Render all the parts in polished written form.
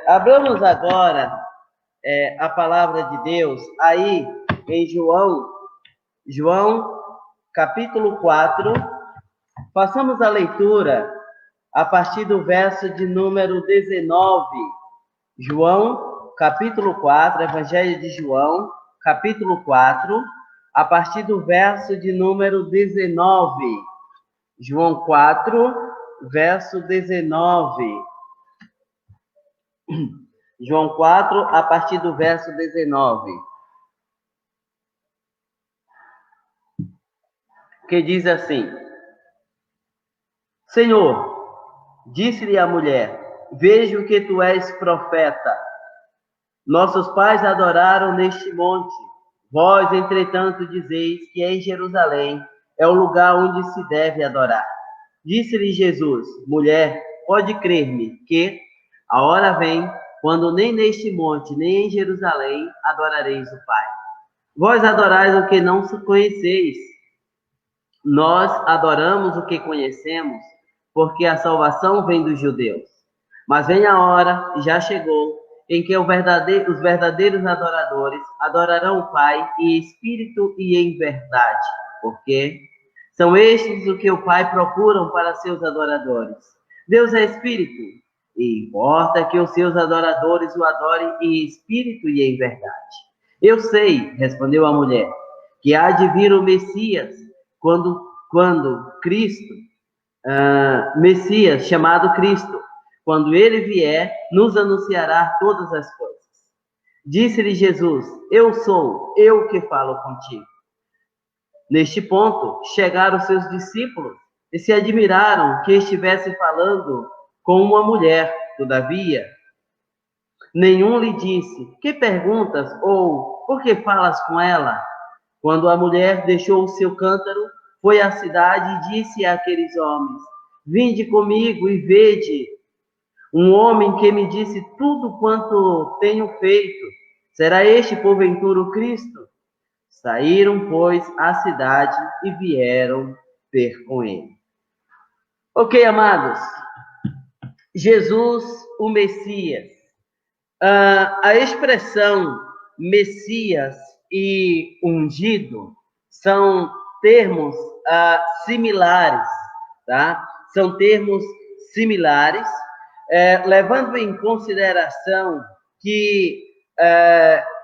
Abramos agora a palavra de Deus aí em João capítulo 4. Façamos a leitura a partir do verso de número 19. João capítulo 4, Evangelho de João capítulo 4, a partir do verso de número 19. João 4, verso 19. João 4, a partir do verso 19. Que diz assim: Senhor, disse-lhe a mulher, vejo que tu és profeta. Nossos pais adoraram neste monte. Vós, entretanto, dizeis que em Jerusalém é o lugar onde se deve adorar. Disse-lhe Jesus, mulher, pode crer-me que a hora vem quando nem neste monte, nem em Jerusalém adorareis o Pai. Vós adorais o que não conheceis. Nós adoramos o que conhecemos, porque a salvação vem dos judeus. Mas vem a hora, e já chegou, em que os verdadeiros adoradores adorarão o Pai em espírito e em verdade, porque são estes o que o Pai procuram para seus adoradores. Deus é espírito, e importa que os seus adoradores o adorem em espírito e em verdade. Eu sei, respondeu a mulher, que há de vir o Messias, quando Cristo, Messias, chamado Cristo, quando ele vier, nos anunciará todas as coisas. Disse-lhe Jesus, eu sou, eu que falo contigo. Neste ponto, chegaram seus discípulos e se admiraram que estivesse falando com uma mulher. Todavia, nenhum lhe disse, que perguntas ou por que falas com ela? Quando a mulher deixou o seu cântaro, foi à cidade e disse àqueles homens, vinde comigo e vede um homem que me disse tudo quanto tenho feito. Será este, porventura, o Cristo? Saíram, pois, à cidade e vieram ter com ele. Ok, amados. Jesus, o Messias. A expressão Messias e ungido são termos similares, tá? São termos similares, levando em consideração que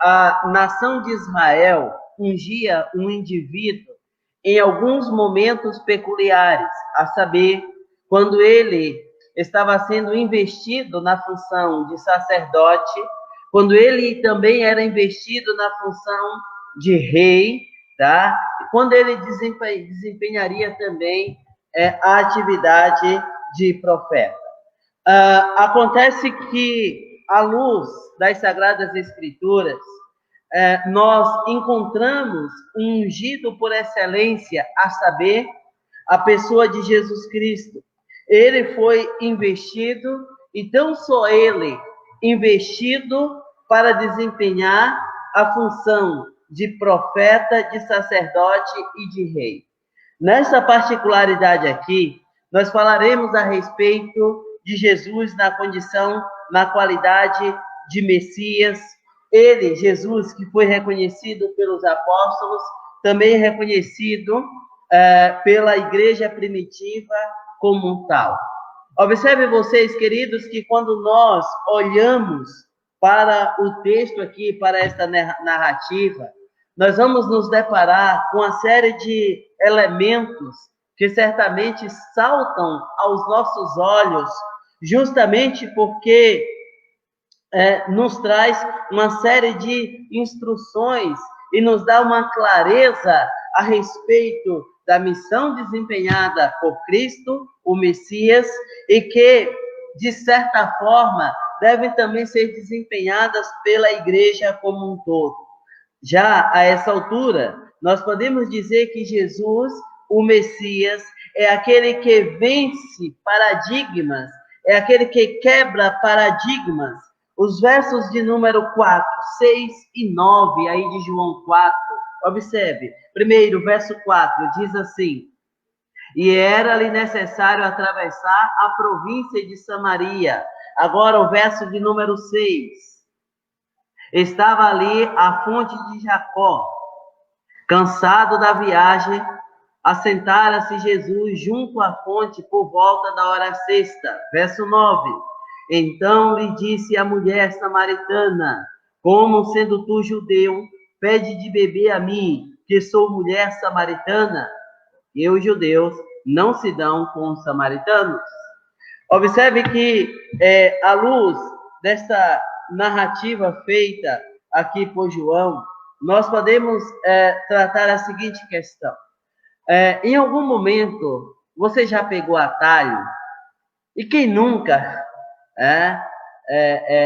a nação de Israel ungia um indivíduo em alguns momentos peculiares, a saber, quando ele estava sendo investido na função de sacerdote, quando ele também era investido na função de rei, tá? Quando ele desempenharia também a atividade de profeta. Acontece que, à luz das Sagradas Escrituras, nós encontramos um ungido por excelência, a saber, a pessoa de Jesus Cristo. Ele foi investido, e não só ele, investido para desempenhar a função de profeta, de sacerdote e de rei. Nessa particularidade aqui, nós falaremos a respeito de Jesus na condição, na qualidade de Messias. Ele, Jesus, que foi reconhecido pelos apóstolos, também reconhecido pela igreja primitiva como um tal. Observe vocês, queridos, que quando nós olhamos para o texto aqui, para esta narrativa, nós vamos nos deparar com uma série de elementos que certamente saltam aos nossos olhos, justamente porque nos traz uma série de instruções e nos dá uma clareza a respeito da missão desempenhada por Cristo, o Messias, e que, de certa forma, devem também ser desempenhadas pela igreja como um todo. Já a essa altura, nós podemos dizer que Jesus, o Messias, é aquele que vence paradigmas, é aquele que quebra paradigmas. Os versos de número 4, 6 e 9, aí de João 4, observe. Primeiro, verso 4, diz assim, e era-lhe necessário atravessar a província de Samaria. Agora o verso de número 6. Estava ali a fonte de Jacó. Cansado da viagem, assentara-se Jesus junto à fonte por volta da hora sexta. Verso 9. Então lhe disse a mulher samaritana: como sendo tu judeu, pede de beber a mim, que sou mulher samaritana? E os judeus não se dão com os samaritanos. Observe que, à luz dessa narrativa feita aqui por João, nós podemos tratar a seguinte questão. Em algum momento, você já pegou atalho? E quem nunca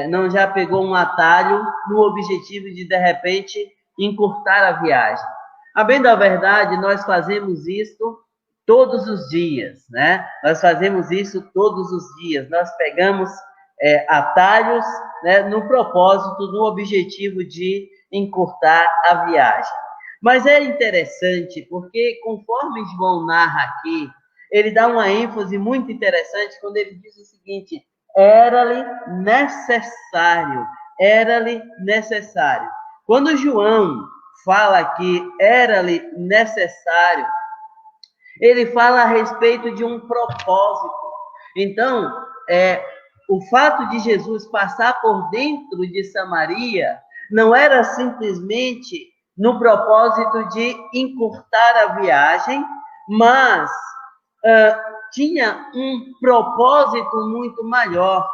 não já pegou um atalho no objetivo de repente, encurtar a viagem? A bem da verdade, nós fazemos isso todos os dias, né? Nós fazemos isso todos os dias. Nós pegamos atalhos, né, no propósito, no objetivo de encurtar a viagem. Mas é interessante porque, conforme João narra aqui, ele dá uma ênfase muito interessante quando ele diz o seguinte: era-lhe necessário, era-lhe necessário. Quando João fala que era-lhe necessário, ele fala a respeito de um propósito. Então, o fato de Jesus passar por dentro de Samaria não era simplesmente no propósito de encurtar a viagem, mas tinha um propósito muito maior.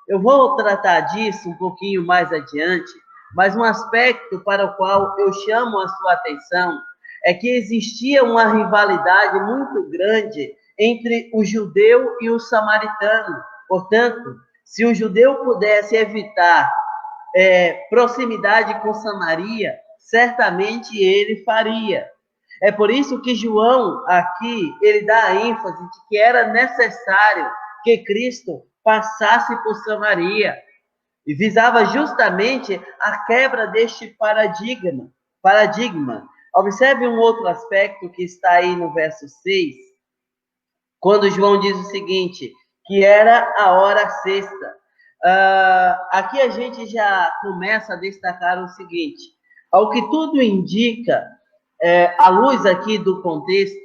Eu vou tratar disso um pouquinho mais adiante, mas um aspecto para o qual eu chamo a sua atenção é que existia uma rivalidade muito grande entre o judeu e o samaritano. Portanto, se o judeu pudesse evitar proximidade com Samaria, certamente ele faria. É por isso que João, aqui, ele dá a ênfase de que era necessário que Cristo passasse por Samaria. E visava justamente a quebra deste paradigma. Observe um outro aspecto que está aí no verso 6, quando João diz o seguinte, que era a hora sexta. Aqui a gente já começa a destacar o seguinte: ao que tudo indica, à luz aqui do contexto,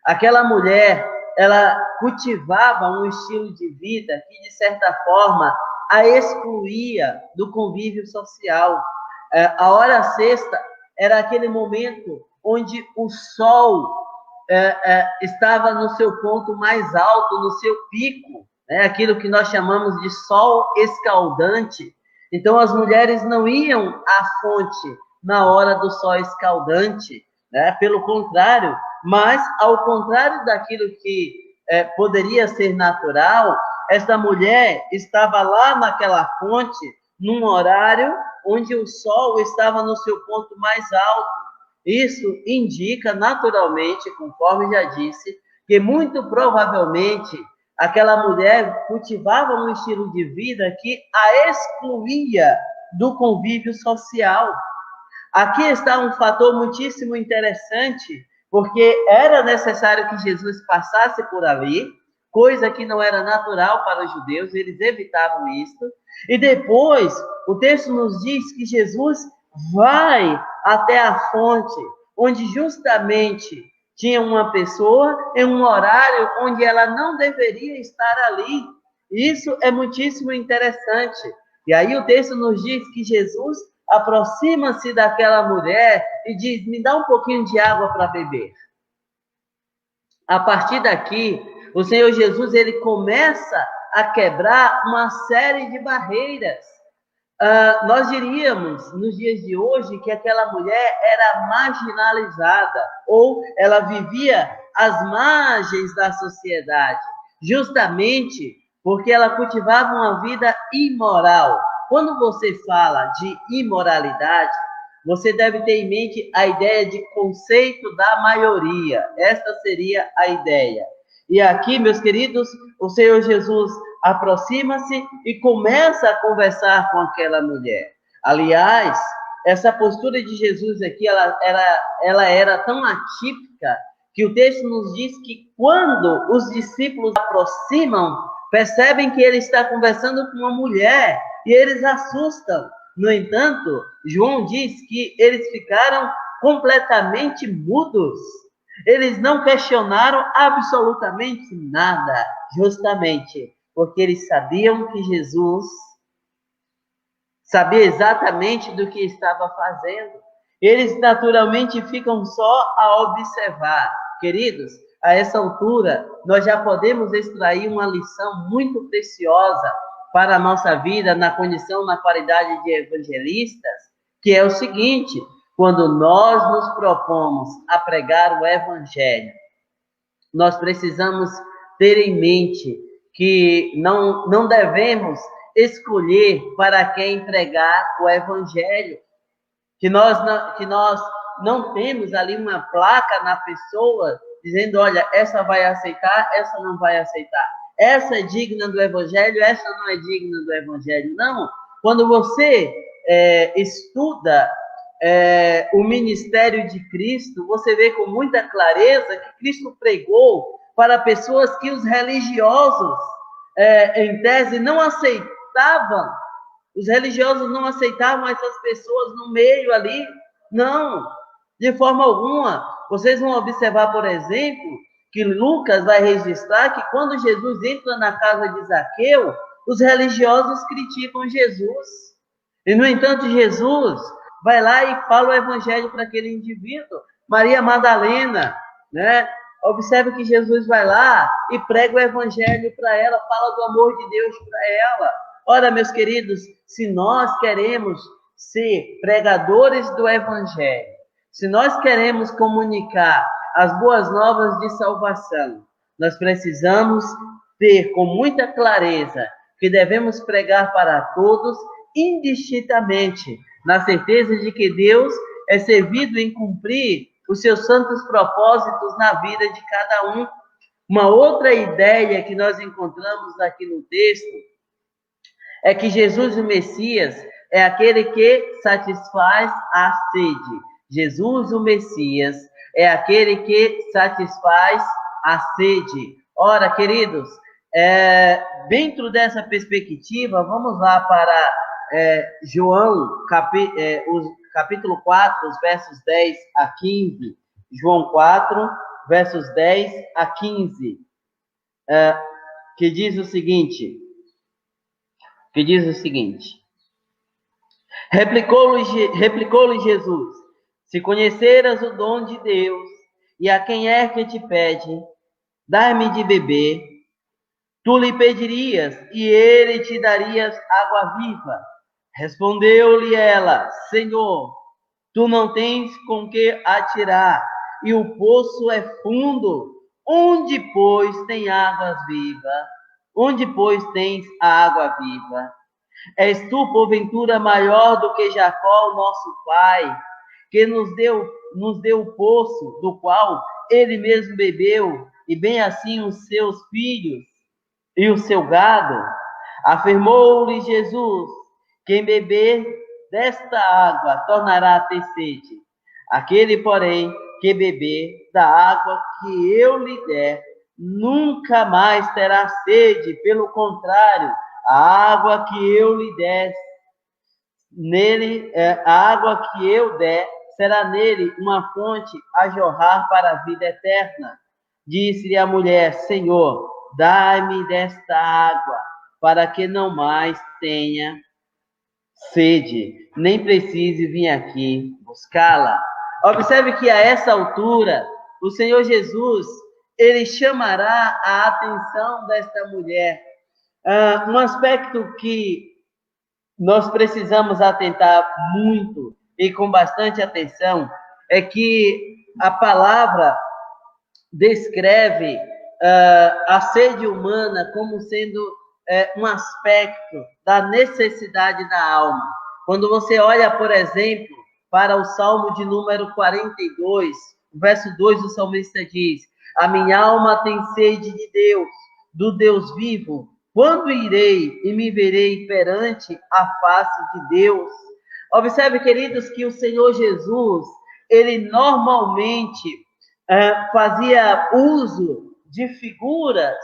aquela mulher, ela cultivava um estilo de vida que, de certa forma, a excluía do convívio social. A hora sexta era aquele momento onde o sol estava no seu ponto mais alto, no seu pico, aquilo que nós chamamos de sol escaldante. Então, as mulheres não iam à fonte na hora do sol escaldante, pelo contrário, mas ao contrário daquilo que poderia ser natural, esta mulher estava lá naquela fonte, num horário onde o sol estava no seu ponto mais alto. Isso indica naturalmente, conforme já disse, que muito provavelmente aquela mulher cultivava um estilo de vida que a excluía do convívio social. Aqui está um fator muitíssimo interessante, porque era necessário que Jesus passasse por ali, coisa que não era natural para os judeus, eles evitavam isso. E depois, o texto nos diz que Jesus vai até a fonte, onde justamente tinha uma pessoa em um horário onde ela não deveria estar ali. Isso é muitíssimo interessante. E aí o texto nos diz que Jesus aproxima-se daquela mulher e diz: me dá um pouquinho de água para beber. A partir daqui, o Senhor Jesus ele começa a quebrar uma série de barreiras. Nós diríamos, nos dias de hoje, que aquela mulher era marginalizada, ou ela vivia às margens da sociedade, justamente porque ela cultivava uma vida imoral. Quando você fala de imoralidade, você deve ter em mente a ideia de conceito da maioria. Esta seria a ideia. E aqui, meus queridos, o Senhor Jesus aproxima-se e começa a conversar com aquela mulher. Aliás, essa postura de Jesus aqui, ela era tão atípica que o texto nos diz que quando os discípulos aproximam percebem que ele está conversando com uma mulher e eles assustam. No entanto, João diz que eles ficaram completamente mudos. Eles não questionaram absolutamente nada, justamente porque eles sabiam que Jesus sabia exatamente do que estava fazendo. Eles naturalmente ficam só a observar. Queridos, a essa altura, nós já podemos extrair uma lição muito preciosa para a nossa vida na condição, na qualidade de evangelistas, que é o seguinte: quando nós nos propomos a pregar o evangelho, nós precisamos ter em mente que não devemos escolher para quem pregar o evangelho, que nós não temos ali uma placa na pessoa dizendo, olha, essa vai aceitar, essa não vai aceitar. Essa é digna do evangelho, essa não é digna do evangelho. Não. Quando você estuda o ministério de Cristo, você vê com muita clareza que Cristo pregou para pessoas que os religiosos, em tese, não aceitavam. Os religiosos não aceitavam essas pessoas no meio ali. Não, de forma alguma. Vocês vão observar, por exemplo, que Lucas vai registrar que quando Jesus entra na casa de Zaqueu, os religiosos criticam Jesus. E, no entanto, Jesus vai lá e fala o evangelho para aquele indivíduo. Maria Madalena, né? Observe que Jesus vai lá e prega o evangelho para ela, fala do amor de Deus para ela. Ora, meus queridos, se nós queremos ser pregadores do evangelho, se nós queremos comunicar as boas novas de salvação, nós precisamos ter com muita clareza que devemos pregar para todos indistintamente, na certeza de que Deus é servido em cumprir os seus santos propósitos na vida de cada um. Uma outra ideia que nós encontramos aqui no texto é que Jesus, o Messias, é aquele que satisfaz a sede. Jesus, o Messias, é aquele que satisfaz a sede. Ora, queridos, dentro dessa perspectiva, vamos lá para João, capítulo 4, os versos 10 a 15. João 4, versos 10 a 15, que diz o seguinte, replicou-lhe Jesus, se conheceras o dom de Deus, e a quem é que te pede, dar-me de beber, tu lhe pedirias, e ele te daria água viva. Respondeu-lhe ela, Senhor, tu não tens com que atirar, e o poço é fundo. Onde, pois, tem águas vivas? Onde, pois, tens a água viva? És tu, porventura, maior do que Jacó, nosso pai, que nos deu o poço, do qual ele mesmo bebeu, e bem assim os seus filhos e o seu gado? Afirmou-lhe Jesus, quem beber desta água tornará a ter sede. Aquele, porém, que beber da água que eu lhe der, nunca mais terá sede. Pelo contrário, a água que eu lhe der, a água que eu der, será nele uma fonte a jorrar para a vida eterna. Disse-lhe a mulher, Senhor, dai-me desta água, para que não mais tenha sede, nem precise vir aqui buscá-la. Observe que a essa altura, o Senhor Jesus, ele chamará a atenção desta mulher. Um aspecto que nós precisamos atentar muito e com bastante atenção é que a palavra descreve a sede humana como sendo um aspecto da necessidade da alma. Quando você olha, por exemplo, para o Salmo de número 42, verso 2, o salmista diz, a minha alma tem sede de Deus, do Deus vivo. Quando irei e me verei perante a face de Deus? Observe, queridos, que o Senhor Jesus, ele normalmente fazia uso de figuras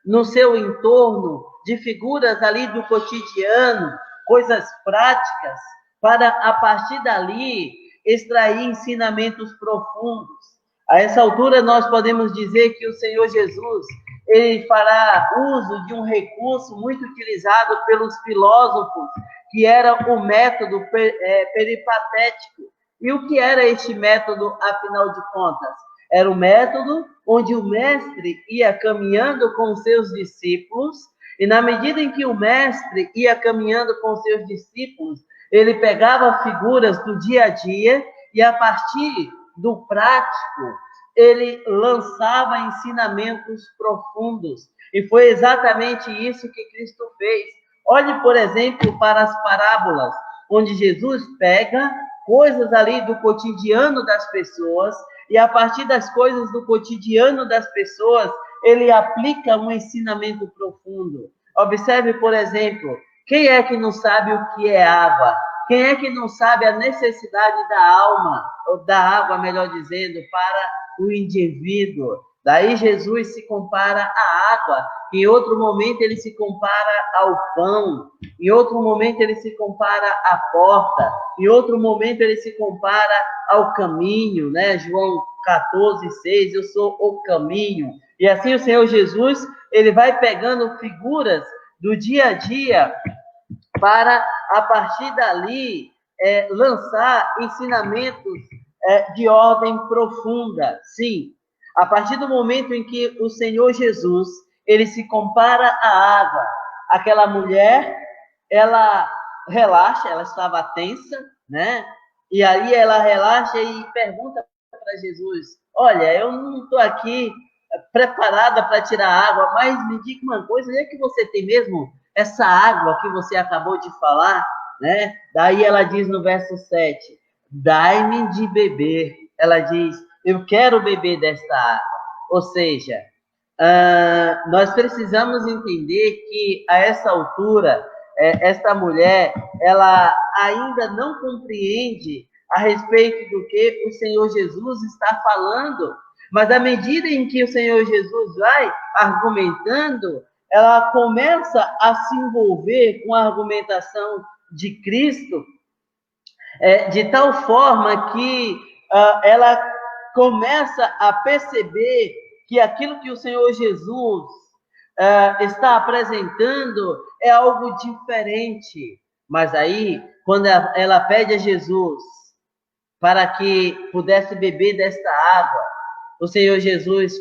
no seu entorno, de figuras ali do cotidiano, coisas práticas, para a partir dali extrair ensinamentos profundos. A essa altura nós podemos dizer que o Senhor Jesus, ele fará uso de um recurso muito utilizado pelos filósofos, que era o método peripatético. E o que era este método, afinal de contas? Era o método onde o mestre ia caminhando com os seus discípulos, e na medida em que o mestre ia caminhando com os seus discípulos, ele pegava figuras do dia a dia e, a partir do prático, ele lançava ensinamentos profundos. E foi exatamente isso que Cristo fez. Olhe, por exemplo, para as parábolas, onde Jesus pega coisas ali do cotidiano das pessoas, e a partir das coisas do cotidiano das pessoas, ele aplica um ensinamento profundo. Observe, por exemplo, quem é que não sabe o que é água? Quem é que não sabe a necessidade da alma, ou da água, melhor dizendo, para o indivíduo? Daí Jesus se compara à água, em outro momento ele se compara ao pão, em outro momento ele se compara à porta, em outro momento ele se compara ao caminho, né? João 14:6, eu sou o caminho. E assim o Senhor Jesus, ele vai pegando figuras do dia a dia para, a partir dali, lançar ensinamentos de ordem profunda. Sim, a partir do momento em que o Senhor Jesus, ele se compara à água, aquela mulher, ela relaxa, ela estava tensa, né? E aí ela relaxa e pergunta para Jesus: olha, eu não estou aqui preparada para tirar água, mas me diga uma coisa, é que você tem mesmo essa água que você acabou de falar, né? Daí ela diz no verso 7, dai-me de beber. Ela diz, eu quero beber desta água. Ou seja, nós precisamos entender que a essa altura, esta mulher, ela ainda não compreende a respeito do que o Senhor Jesus está falando. Mas à medida em que o Senhor Jesus vai argumentando, ela começa a se envolver com a argumentação de Cristo, de tal forma que ela começa a perceber que aquilo que o Senhor Jesus está apresentando é algo diferente. Mas aí, quando ela pede a Jesus para que pudesse beber desta água, o Senhor Jesus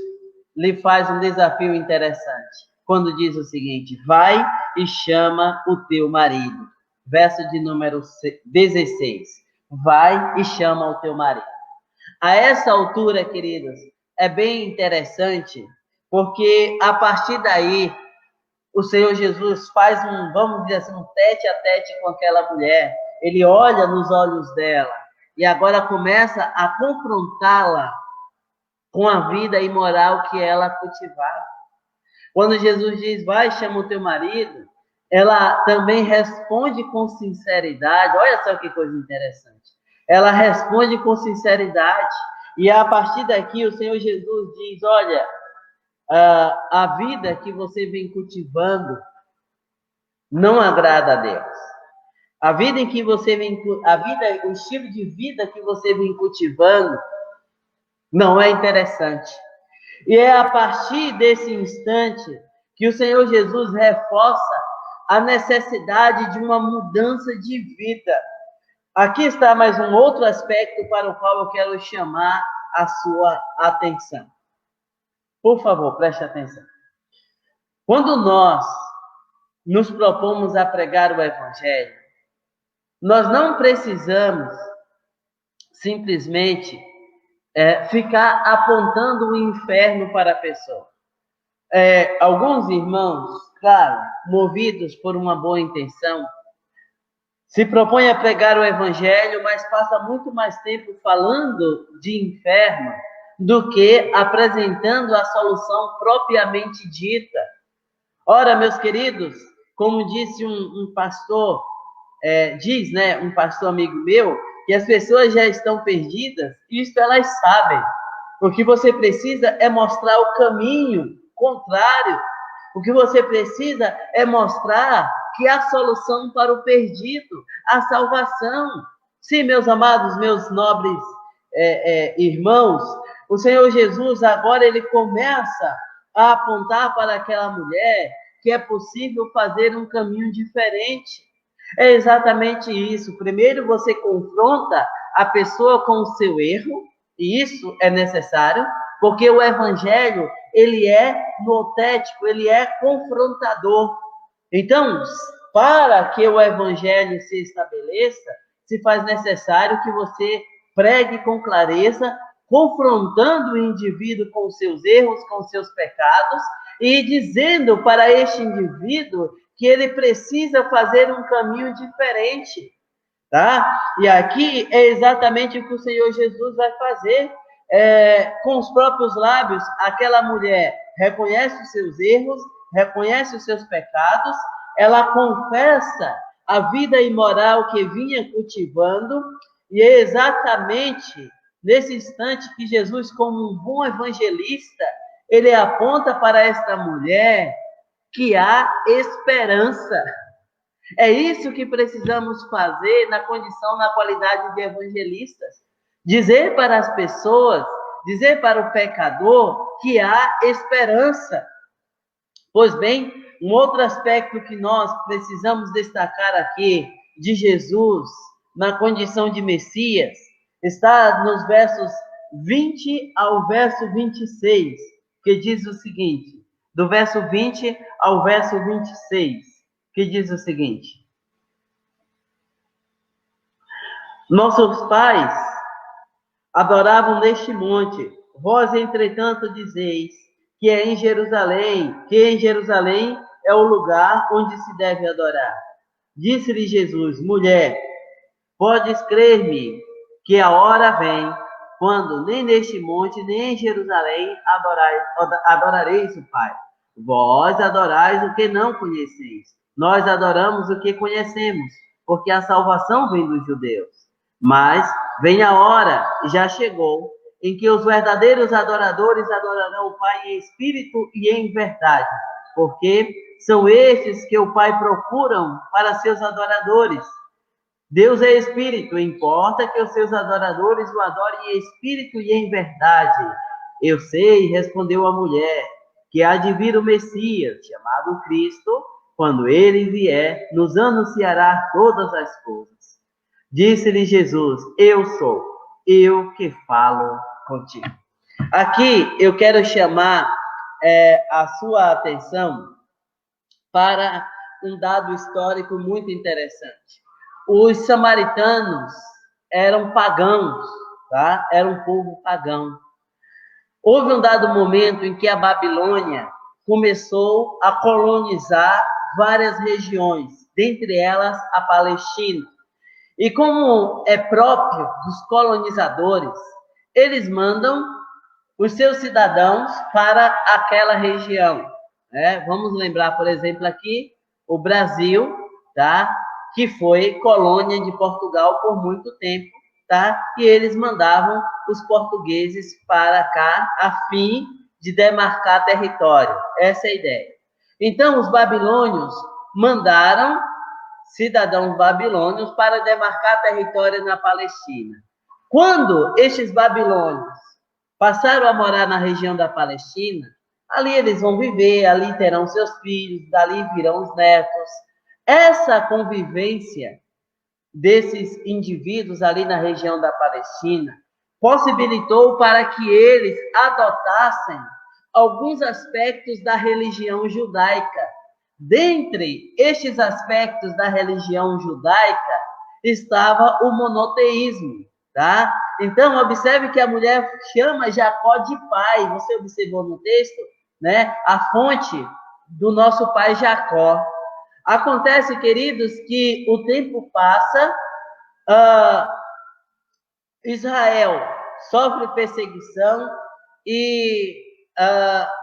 lhe faz um desafio interessante, quando diz o seguinte, vai e chama o teu marido. Verso de número 16, vai e chama o teu marido. A essa altura, queridos, é bem interessante, porque a partir daí, o Senhor Jesus faz vamos dizer assim, um tete a tete com aquela mulher. Ele olha nos olhos dela e agora começa a confrontá-la com a vida imoral que ela cultivava. Quando Jesus diz, vai, chama o teu marido, ela também responde com sinceridade. Olha só que coisa interessante. Ela responde com sinceridade, e a partir daqui o Senhor Jesus diz, olha, a vida que você vem cultivando não agrada a Deus. A vida em que você vem, o estilo de vida que você vem cultivando não é interessante. E é a partir desse instante que o Senhor Jesus reforça a necessidade de uma mudança de vida. Aqui está mais um outro aspecto para o qual eu quero chamar a sua atenção. Por favor, preste atenção. Quando nós nos propomos a pregar o Evangelho, nós não precisamos simplesmente ficar apontando o inferno para a pessoa. Alguns irmãos, claro, movidos por uma boa intenção, se propõem a pregar o Evangelho, mas passa muito mais tempo falando de inferno do que apresentando a solução propriamente dita. Ora, meus queridos, como disse um pastor, um pastor amigo meu, que as pessoas já estão perdidas, isso elas sabem. O que você precisa é mostrar o caminho contrário. O que você precisa é mostrar que há solução para o perdido, a salvação. Sim, meus amados, meus nobres irmãos, o Senhor Jesus agora ele começa a apontar para aquela mulher que é possível fazer um caminho diferente. É exatamente isso. Primeiro você confronta a pessoa com o seu erro, e isso é necessário, porque o evangelho, ele é notético, ele é confrontador. Então, para que o evangelho se estabeleça, se faz necessário que você pregue com clareza, confrontando o indivíduo com seus erros, com seus pecados, e dizendo para este indivíduo que ele precisa fazer um caminho diferente, tá? E aqui é exatamente o que o Senhor Jesus vai fazer. Com os próprios lábios, aquela mulher reconhece os seus erros, reconhece os seus pecados, ela confessa a vida imoral que vinha cultivando, e é exatamente nesse instante que Jesus, como um bom evangelista, ele aponta para esta mulher que há esperança. É isso que precisamos fazer na condição, na qualidade de evangelistas. Dizer para as pessoas, dizer para o pecador que há esperança. Pois bem, um outro aspecto que nós precisamos destacar aqui de Jesus, na condição de Messias, está nos versos 20 ao verso 26, que diz o seguinte, do verso 20 ao verso 26, que diz o seguinte: nossos pais adoravam neste monte, vós, entretanto, dizeis que em Jerusalém é o lugar onde se deve adorar. Disse-lhe Jesus: mulher, podes crer-me que a hora vem, quando nem neste monte, nem em Jerusalém adorareis o Pai. Vós adorais o que não conheceis. Nós adoramos o que conhecemos, porque a salvação vem dos judeus. Mas vem a hora, já chegou, em que os verdadeiros adoradores adorarão o Pai em espírito e em verdade, porque são estes que o Pai procuram para seus adoradores. Deus é espírito, importa que os seus adoradores o adorem em espírito e em verdade. Eu sei, respondeu a mulher, que há de vir o Messias, chamado Cristo, quando ele vier, nos anunciará todas as coisas. Disse-lhe Jesus: eu sou, eu que falo contigo. Aqui eu quero chamar a sua atenção para um dado histórico muito interessante. Os samaritanos eram pagãos, tá? Era um povo pagão. Houve um dado momento em que a Babilônia começou a colonizar várias regiões, dentre elas a Palestina. E como é próprio dos colonizadores, eles mandam os seus cidadãos para aquela região. Vamos lembrar, por exemplo, aqui o Brasil, tá? Que foi colônia de Portugal por muito tempo, tá? E eles mandavam os portugueses para cá a fim de demarcar território. Essa é a ideia. Então, os babilônios mandaram cidadãos babilônios para demarcar território na Palestina. Quando estes babilônios passaram a morar na região da Palestina, ali eles vão viver, ali terão seus filhos, dali virão os netos. Essa convivência desses indivíduos ali na região da Palestina possibilitou para que eles adotassem alguns aspectos da religião judaica. Dentre estes aspectos da religião judaica estava o monoteísmo, tá? Então, observe que a mulher chama Jacó de pai. Você observou no texto, né? A fonte do nosso pai Jacó. Acontece, queridos, que o tempo passa, Israel sofre perseguição e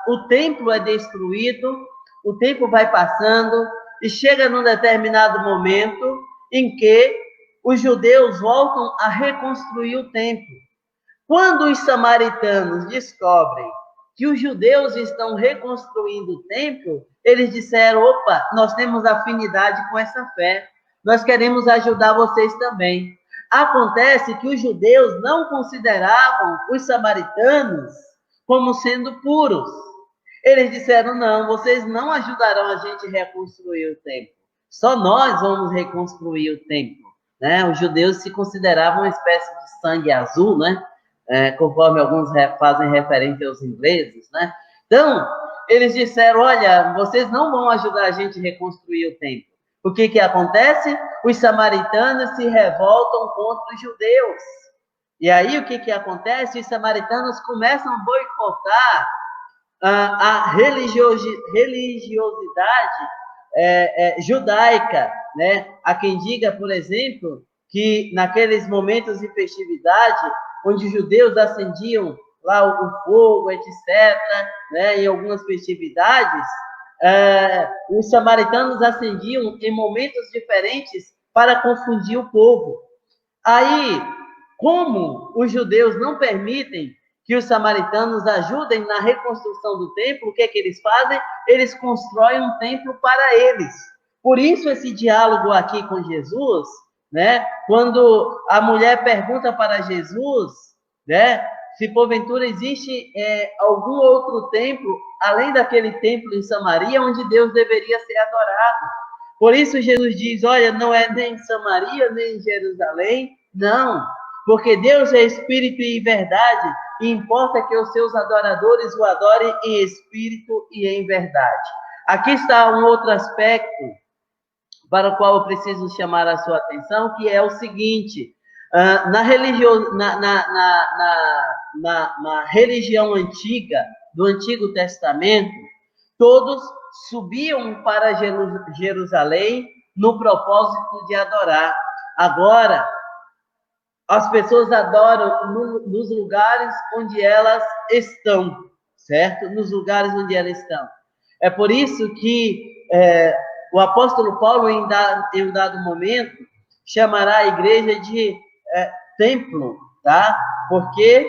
o templo é destruído, o tempo vai passando e chega num determinado momento em que os judeus voltam a reconstruir o templo. Quando os samaritanos descobrem que os judeus estão reconstruindo o templo, eles disseram, opa, nós temos afinidade com essa fé, nós queremos ajudar vocês também. Acontece que os judeus não consideravam os samaritanos como sendo puros. Eles disseram, não, vocês não ajudarão a gente a reconstruir o templo. Só nós vamos reconstruir o templo. Né? Os judeus se consideravam uma espécie de sangue azul, né? Conforme alguns fazem referência aos ingleses. Né? Então, eles disseram, olha, vocês não vão ajudar a gente a reconstruir o templo. O que acontece? Os samaritanos se revoltam contra os judeus. E aí, o que acontece? Os samaritanos começam a boicotar a religiosidade judaica, né? Há quem diga, por exemplo, que naqueles momentos de festividade, onde os judeus acendiam lá o fogo, etc., né? Em algumas festividades, os samaritanos acendiam em momentos diferentes para confundir o povo. Aí, como os judeus não permitem que os samaritanos ajudem na reconstrução do templo, o que eles fazem? Eles constroem um templo para eles. Por isso esse diálogo aqui com Jesus, né? Quando a mulher pergunta para Jesus, né? Se porventura existe algum outro templo, além daquele templo em Samaria, onde Deus deveria ser adorado. Por isso Jesus diz, olha, não é nem em Samaria, nem em Jerusalém, não. Porque Deus é espírito e verdade, e importa que os seus adoradores o adorem em espírito e em verdade. Aqui está um outro aspecto para o qual eu preciso chamar a sua atenção, que é o seguinte, na religião antiga, do Antigo Testamento, todos subiam para Jerusalém no propósito de adorar. Agora, as pessoas adoram nos lugares onde elas estão, certo? Nos lugares onde elas estão. É por isso que o apóstolo Paulo, em um dado momento, chamará a igreja de templo, tá? Porque,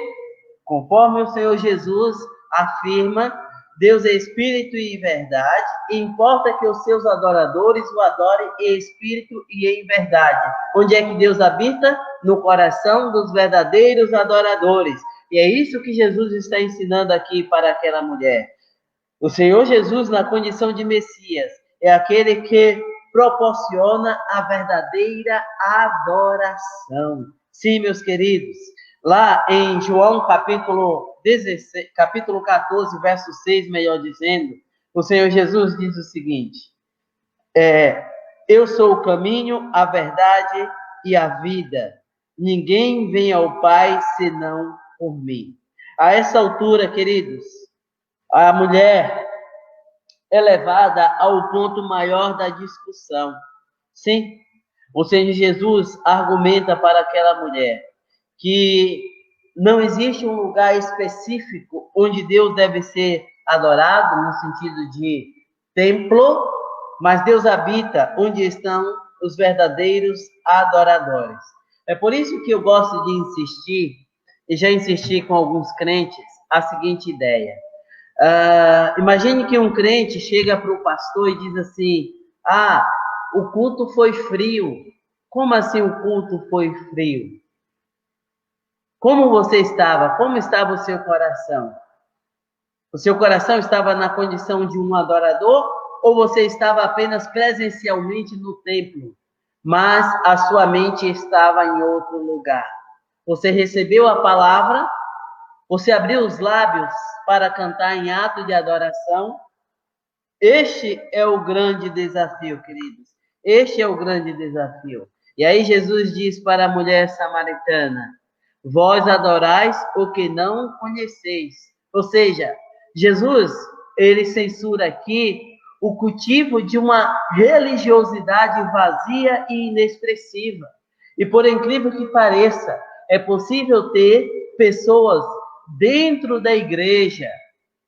conforme o Senhor Jesus afirma, Deus é espírito e verdade, e importa que os seus adoradores o adorem em espírito e em verdade. Onde é que Deus habita? No coração dos verdadeiros adoradores. E é isso que Jesus está ensinando aqui para aquela mulher. O Senhor Jesus, na condição de Messias, é aquele que proporciona a verdadeira adoração. Sim, meus queridos, lá em João capítulo 14, verso 6, melhor dizendo, o Senhor Jesus diz o seguinte, eu sou o caminho, a verdade e a vida. Ninguém vem ao Pai senão por mim. A essa altura, queridos, a mulher é levada ao ponto maior da discussão. Sim, o Senhor Jesus argumenta para aquela mulher que não existe um lugar específico onde Deus deve ser adorado, no sentido de templo, mas Deus habita onde estão os verdadeiros adoradores. É por isso que eu gosto de insistir, e já insisti com alguns crentes, a seguinte ideia. Imagine que um crente chega para o pastor e diz assim, o culto foi frio. Como assim o culto foi frio? Como você estava? Como estava o seu coração? O seu coração estava na condição de um adorador ou você estava apenas presencialmente no templo, mas a sua mente estava em outro lugar? Você recebeu a palavra, você abriu os lábios para cantar em ato de adoração? Este é o grande desafio, queridos. Este é o grande desafio. E aí Jesus diz para a mulher samaritana, vós adorais o que não conheceis. Ou seja, Jesus, ele censura aqui o cultivo de uma religiosidade vazia e inexpressiva. E por incrível que pareça, é possível ter pessoas dentro da igreja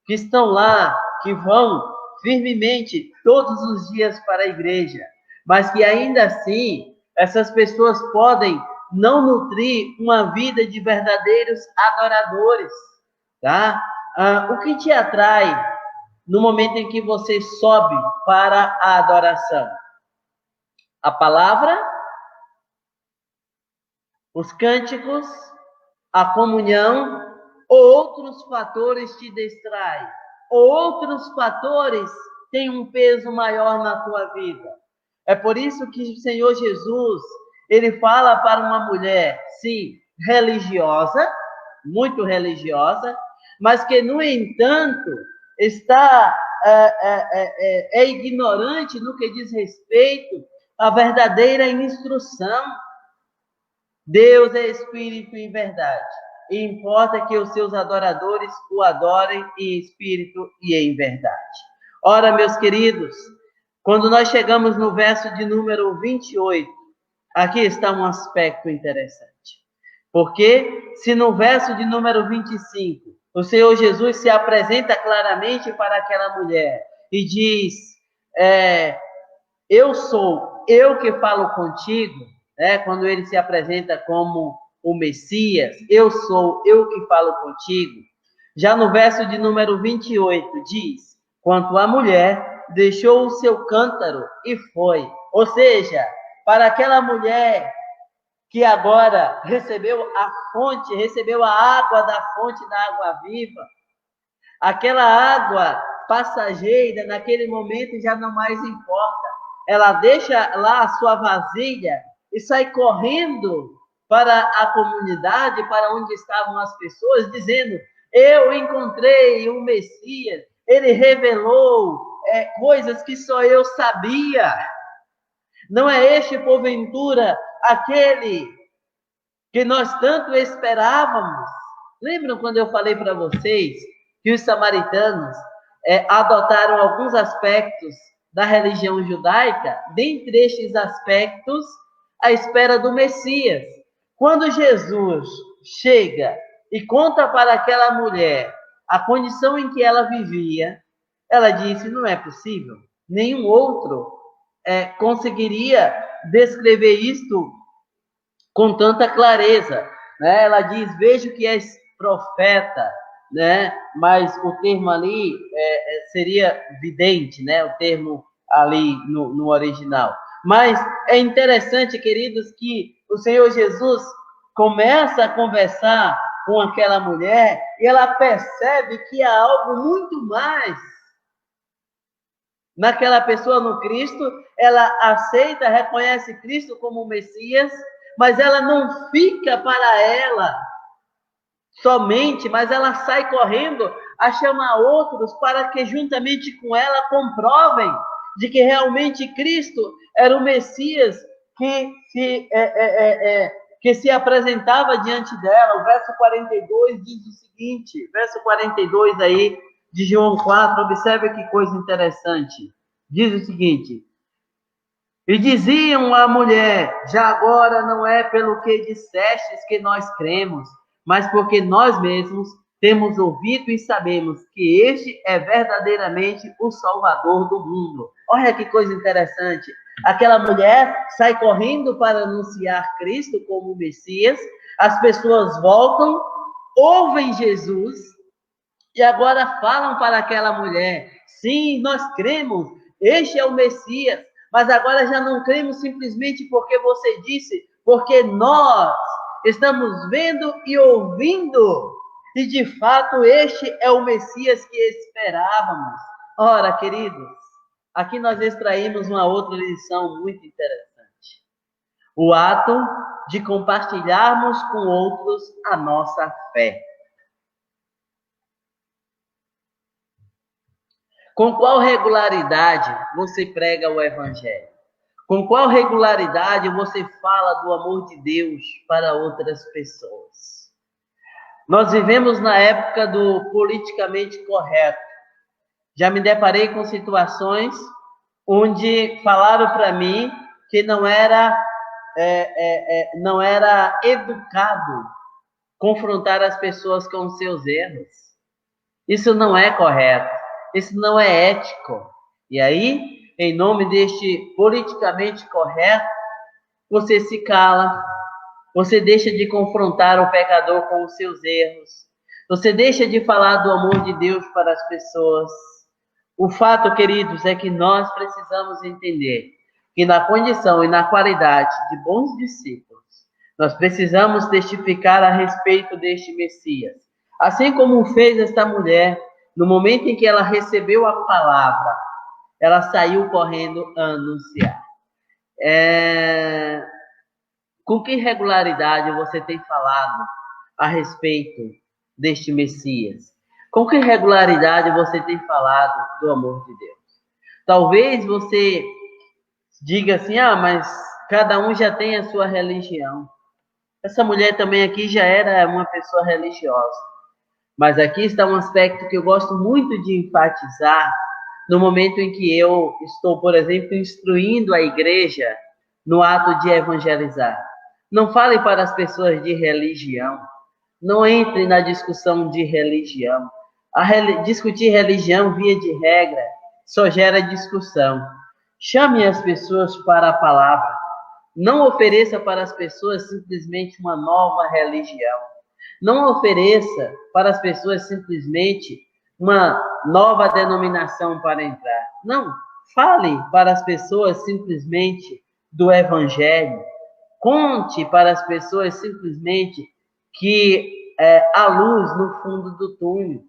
que estão lá, que vão firmemente todos os dias para a igreja, mas que ainda assim, essas pessoas podem não nutrir uma vida de verdadeiros adoradores, tá? O que te atrai no momento em que você sobe para a adoração? A palavra, os cânticos, a comunhão, ou outros fatores te distraem? Ou outros fatores têm um peso maior na tua vida? É por isso que o Senhor Jesus, ele fala para uma mulher, sim, religiosa, muito religiosa, mas que, no entanto, está ignorante no que diz respeito à verdadeira instrução. Deus é espírito e verdade, e importa que os seus adoradores o adorem em espírito e em verdade. Ora, meus queridos, quando nós chegamos no verso de número 28, aqui está um aspecto interessante. Porque se no verso de número 25, o Senhor Jesus se apresenta claramente para aquela mulher e diz, eu sou eu que falo contigo, quando ele se apresenta como o Messias, eu sou eu que falo contigo. Já no verso de número 28 diz, quanto a mulher, deixou o seu cântaro e foi. Ou seja, para aquela mulher que agora recebeu a fonte, recebeu a água da fonte da água viva, aquela água passageira, naquele momento já não mais importa. Ela deixa lá a sua vasilha e sai correndo para a comunidade, para onde estavam as pessoas, dizendo, eu encontrei o Messias, ele revelou coisas que só eu sabia. Não é este, porventura, aquele que nós tanto esperávamos? Lembram quando eu falei para vocês que os samaritanos adotaram alguns aspectos da religião judaica? Dentre estes aspectos, a espera do Messias. Quando Jesus chega e conta para aquela mulher a condição em que ela vivia, ela disse, não é possível, nenhum outro conseguiria descrever isto com tanta clareza, né? Ela diz, vejo que és profeta, né? Mas o termo ali seria vidente, né? O termo ali no original. Mas é interessante, queridos, que o Senhor Jesus começa a conversar com aquela mulher e ela percebe que há algo muito mais naquela pessoa, no Cristo. Ela aceita, reconhece Cristo como o Messias, mas ela não fica para ela somente, mas ela sai correndo a chamar outros para que juntamente com ela comprovem de que realmente Cristo era o Messias que se apresentava diante dela. O verso 42 diz o seguinte, verso 42 aí de João 4, observe que coisa interessante. Diz o seguinte, e diziam à mulher, já agora não é pelo que dissestes que nós cremos, mas porque nós mesmos temos ouvido e sabemos que este é verdadeiramente o Salvador do mundo. Olha que coisa interessante. Aquela mulher sai correndo para anunciar Cristo como Messias, as pessoas voltam, ouvem Jesus e agora falam para aquela mulher, sim, nós cremos, este é o Messias. Mas agora já não cremos simplesmente porque você disse, porque nós estamos vendo e ouvindo. E de fato este é o Messias que esperávamos. Ora, queridos, aqui nós extraímos uma outra lição muito interessante. O ato de compartilharmos com outros a nossa fé. Com qual regularidade você prega o Evangelho? Com qual regularidade você fala do amor de Deus para outras pessoas? Nós vivemos na época do politicamente correto. Já me deparei com situações onde falaram para mim que não era educado confrontar as pessoas com seus erros. Isso não é correto. Isso não é ético. E aí, em nome deste politicamente correto, você se cala, você deixa de confrontar o pecador com os seus erros, você deixa de falar do amor de Deus para as pessoas. O fato, queridos, é que nós precisamos entender que na condição e na qualidade de bons discípulos, nós precisamos testificar a respeito deste Messias. Assim como fez esta mulher, no momento em que ela recebeu a palavra, ela saiu correndo a anunciar. Com que regularidade você tem falado a respeito deste Messias? Com que regularidade você tem falado do amor de Deus? Talvez você diga assim, mas cada um já tem a sua religião. Essa mulher também aqui já era uma pessoa religiosa. Mas aqui está um aspecto que eu gosto muito de enfatizar no momento em que eu estou, por exemplo, instruindo a igreja no ato de evangelizar. Não fale para as pessoas de religião. Não entre na discussão de religião. Discutir religião, via de regra, só gera discussão. Chame as pessoas para a palavra. Não ofereça para as pessoas simplesmente uma nova religião. Não ofereça para as pessoas simplesmente uma nova denominação para entrar. Não. Fale para as pessoas simplesmente do Evangelho. Conte para as pessoas simplesmente que há luz no fundo do túnel.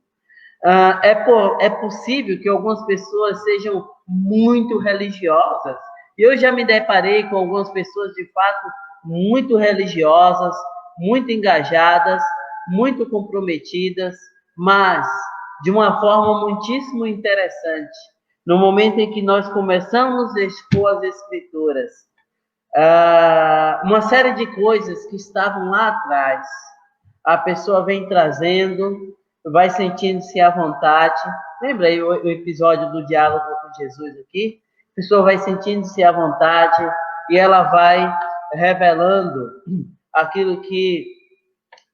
É possível que algumas pessoas sejam muito religiosas. Eu já me deparei com algumas pessoas, de fato, muito religiosas, muito engajadas, muito comprometidas, mas de uma forma muitíssimo interessante. No momento em que nós começamos a expor as Escrituras, uma série de coisas que estavam lá atrás, a pessoa vem trazendo, vai sentindo-se à vontade. Lembra aí o episódio do diálogo com Jesus aqui? A pessoa vai sentindo-se à vontade e ela vai revelando aquilo que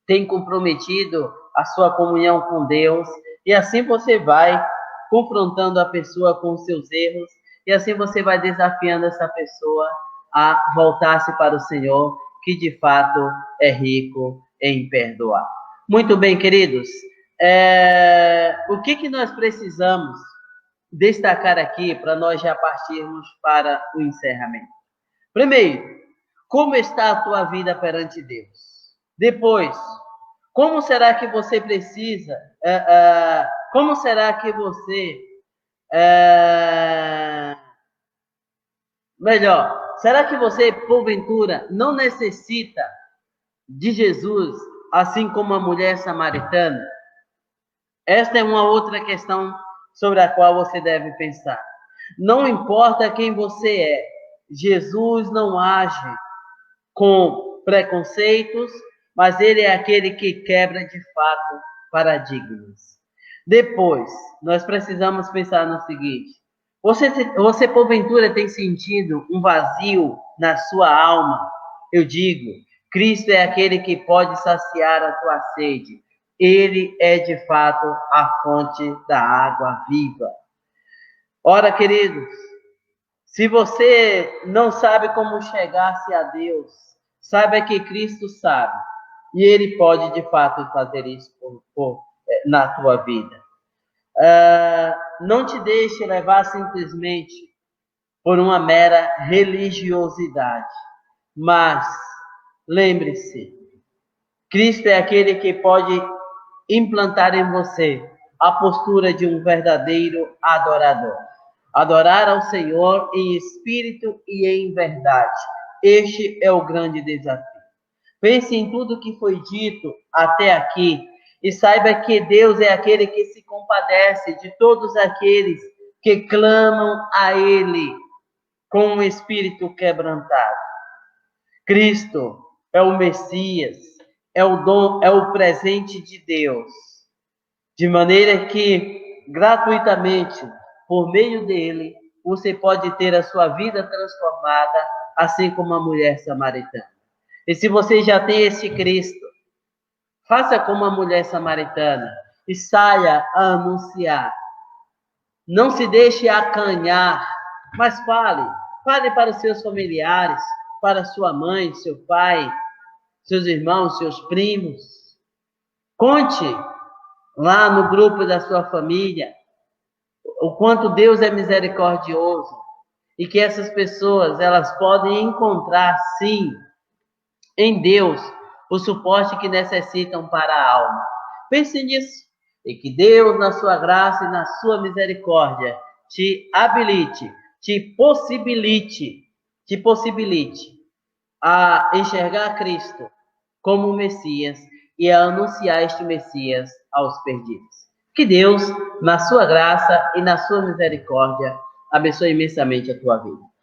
tem comprometido a sua comunhão com Deus. E assim você vai confrontando a pessoa com os seus erros. E assim você vai desafiando essa pessoa a voltar-se para o Senhor, que de fato é rico em perdoar. Muito bem, queridos. O que nós precisamos destacar aqui para nós já partirmos para o encerramento? Primeiro, como está a tua vida perante Deus? Depois, como será que você precisa? Como será que você melhor? Será que você porventura não necessita de Jesus, assim como a mulher samaritana? Esta é uma outra questão sobre a qual você deve pensar. Não importa quem você é, Jesus não age com preconceitos, mas ele é aquele que quebra de fato paradigmas. Depois, nós precisamos pensar no seguinte: você porventura tem sentido um vazio na sua alma? Eu digo, Cristo é aquele que pode saciar a tua sede. Ele é de fato a fonte da água viva. Ora, queridos, se você não sabe como chegar-se a Deus, saiba que Cristo sabe. E Ele pode, de fato, fazer isso na tua vida. Não te deixe levar simplesmente por uma mera religiosidade. Mas, lembre-se, Cristo é aquele que pode implantar em você a postura de um verdadeiro adorador. Adorar ao Senhor em espírito e em verdade. Este é o grande desafio. Pense em tudo que foi dito até aqui e saiba que Deus é aquele que se compadece de todos aqueles que clamam a Ele com um espírito quebrantado. Cristo é o Messias, é o dom, é o presente de Deus, de maneira que gratuitamente, por meio dele, você pode ter a sua vida transformada, assim como a mulher samaritana. E se você já tem esse Cristo, faça como a mulher samaritana e saia a anunciar. Não se deixe acanhar, mas fale para os seus familiares, para sua mãe, seu pai, seus irmãos, seus primos. Conte lá no grupo da sua família o quanto Deus é misericordioso e que essas pessoas, elas podem encontrar, sim, em Deus, o suporte que necessitam para a alma. Pense nisso. E que Deus, na sua graça e na sua misericórdia, te habilite, te possibilite a enxergar Cristo como o Messias e a anunciar este Messias aos perdidos. Que Deus, na sua graça e na sua misericórdia, abençoe imensamente a tua vida.